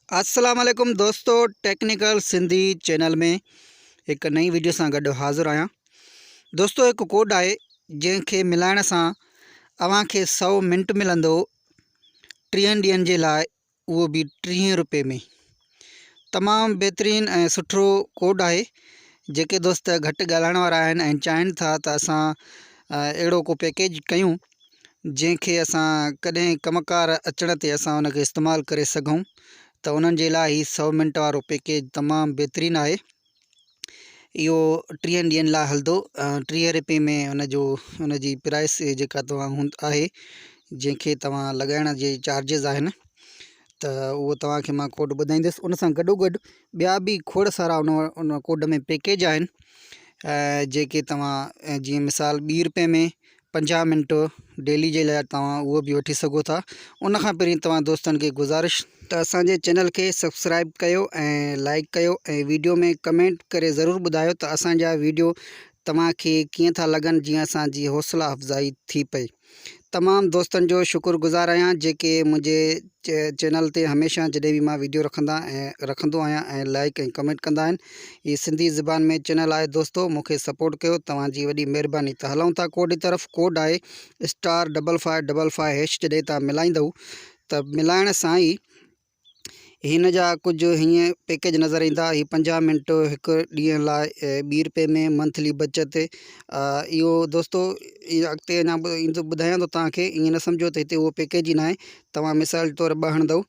अस्सलाम वालेकुम दोस्तों, टेक्निकल सिंधी चैनल में एक नई वीडियो से गॾु हाज़िर आहियां। दोस्तों, एक कोड है जैसे मिलाइण से अव्हांखे 100 मिंट मिलंदो 30 ॾींहंनि जे लाइ, उहो भी 30 रुपए में। तमाम बेहतरीन ऐं सुठो कोड है। जेके दोस्त घट ॻाल्हाइण वारा आहिनि ऐं चाहिनि था त असां अहिड़ो को पैकेज कयूं जैसे असां कॾहिं कमकार अचण ते असां उनखे इस्तेमालु करे सघूं, तो उन्हनि जे लाइ ही 100 मिंट वारो पैकेज तमाम बेहतरीन है। इहो 30 ॾींहंनि लाइ हलंदो। 30 रुपए में उनजी प्राइस जेका तव्हां आहे, जंहिंखे तव्हां लॻाइण जे चार्जिस आहिनि, त उहो तव्हांखे मां कोड ॿुधाईंदुसि। उन सां गॾोगॾु ॿिया बि खोड़ सारा उन कोड में पैकेज आहिनि, जेके तव्हां जीअं मिसाल 2 रुपए में 50 मिंट डेली जे लाइ तव्हां उहो बि वठी सघो था। उन खां पहिरीं तव्हां दोस्तनि खे गुज़ारिश त असांजे चैनल के सब्सक्राइब कयो ऐं लाइक कयो ऐं वीडियो में कमेंट करे ज़रूर ॿुधायो त असांजा वीडियो तव्हांखे कीअं था लॻनि, जीअं असांजी हौसला अफ़ज़ाई थी पई। तमाम दोस्तन जो शुक्रगुज़ार आहियां जेके मुझे चैनल ते हमेशा जॾहिं भी मां वीडियो रखंदो आहियां ऐं लाइक ऐं कमेंट कंदा आहिनि। ये सिंधी ज़बान में चैनल है दोस्तों, मूंखे सपोर्ट कयो, तव्हांजी वॾी महिरबानी। त हलूं था कोड की तरफ़। कोड है *5555#। जॾहिं तव्हां मिलाईंदव त मिलाइण सां ई हिन जा कुछ हीअं पैकेज नज़र ईंदा। ही 50 मिंट एक ॾींहं लाइ 2 रुपए में मंथली बचत। इहो दोस्तों अॻिते अञा ईंदो ॿुधायां थो तव्हांखे। ईअं न सम्झो त हिते उहो पैकेज ई न आहे। तव्हां मिसाल तौर 2 हणंदव,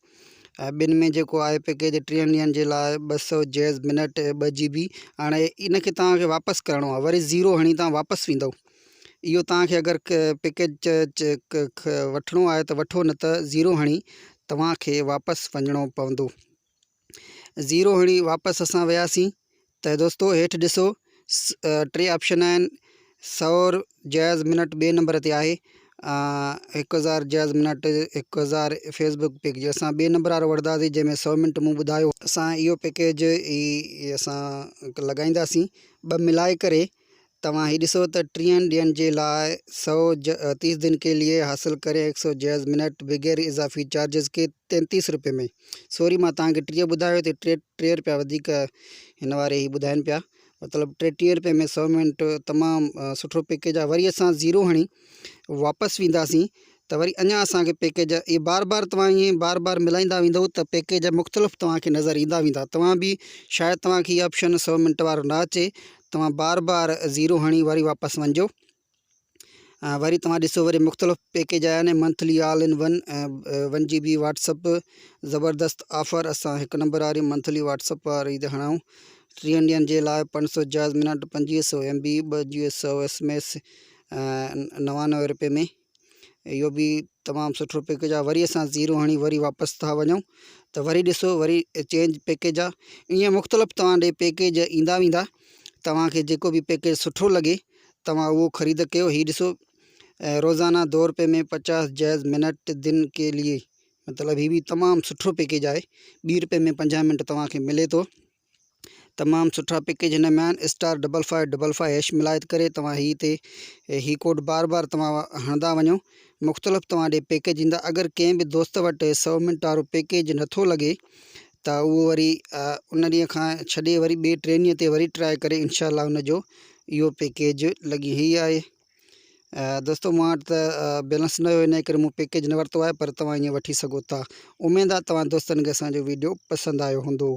ॿिनि में जेको आहे पैकेज 30 ॾींहंनि जे लाइ 200 जैज़ मिनट 2 GB। हाणे इनखे तव्हांखे वापसि करिणो आहे, वरी 0 हणी तव्हां वापसि वेंदव। इहो तव्हांखे अगरि पैकेज वठिणो आहे त वठो, न त 0 हणी तव्हांखे वापसि वञिणो पवंदो। 0 हणी वापसि असां वियासीं त दोस्तों हेठि ॾिसो 3 ऑप्शन आहिनि। 100 जैज़ मिनट 2 नंबर ते आहे, 1000 जैज़ मिनट 1000 फेसबुक पैकेज। असां 2 नंबर वारो वठंदासीं, जंहिंमें 100 मिंट मूं ॿुधायो। असां इहो पैकेज असां लॻाईंदासीं। 2 मिलाए करे तव्हां ही ॾिसो त 30 ॾींहंनि जे लाइ 30 दिन के लिए हासिल करें 100 जैज़ मिनट बगैर इजाफी चार्जिस के 33 रुपए में। सॉरी, मां तव्हांखे 30 ॿुधायो ते 3 रुपया वधीक हिन वारे ही ॿुधाइनि पिया। मतलब 33 रुपए में 100 मिनट तमाम सुठो पैकेज आहे। वरी असां 0 हणी वापसि वेंदासीं त वरी अञा असांखे पैकेज ये बार तव्हां ईअं बार मिलाईंदा वेंदव त पैकेज मुख़्तलिफ़ तव्हांखे नज़र ईंदा वेंदा। तव्हां भी शायदि तव्हांखे ये ऑप्शन 100 मिनट वारो न अचे, तव्हां बार 0 हणी वरी वापसि वञिजो। वरी तव्हां ॾिसो, वरी मुख़्तलिफ़ पैकेज आया आहिनि। Monthly all in one 1 GB WhatsApp ज़बरदस्त ऑफर। असां 1 नंबर वारी मंथली व्हाट्सअप वारी ते हणाऊं। 30 ॾींहंनि जे लाइ 500 जैज़ मिनट 2500 MB 200 SMS 99 रुपए में। इहो भी तमाम सुठो पैकेज आहे। वरी असां 0 हणी वरी वापसि था वञूं त वरी ॾिसो, वरी चेंज पैकेज आहे। ईअं मुख़्तलिफ़ तव्हां ॾे पैकेज ईंदा वेंदा। तव्हांखे जेको भी पैकेज सुठो लॻे तव्हां उहो ख़रीद कयो। ही ॾिसो, रोज़ाना 2 रुपए में 50 जैज़ मिनट दिन के लिए, मतलब ही भी तमाम सुठो पैकेज है। 2 रुपए में 50 मिनट तव्हांखे मिले तो। तमाम सुठा पैकेज हिन में आहिनि। *5555# मिलाए करे तव्हां ही कोड बार तव्हां हणंदा वञो, मुख़्तलिफ़ तव्हां ॾे पैकेज ईंदा। अगरि कंहिं बि दोस्त वटि 100 मिनट वारो पैकेज नथो लॻे त उहो वरी उन ॾींहं खां छॾे वरी 2-3 ॾींहं ते वरी ट्राई करे, इंशाअल्लाह उनजो इहो पैकेज लॻी। ही आहे दोस्तों, मूं वटि त बैलेंस न हुयो, इन करे मूं पैकेज न वरितो आहे, पर तव्हां ईअं वठी सघो था। उमेद आहे तव्हां दोस्तनि खे असांजो वीडियो पसंदि आयो हूंदो।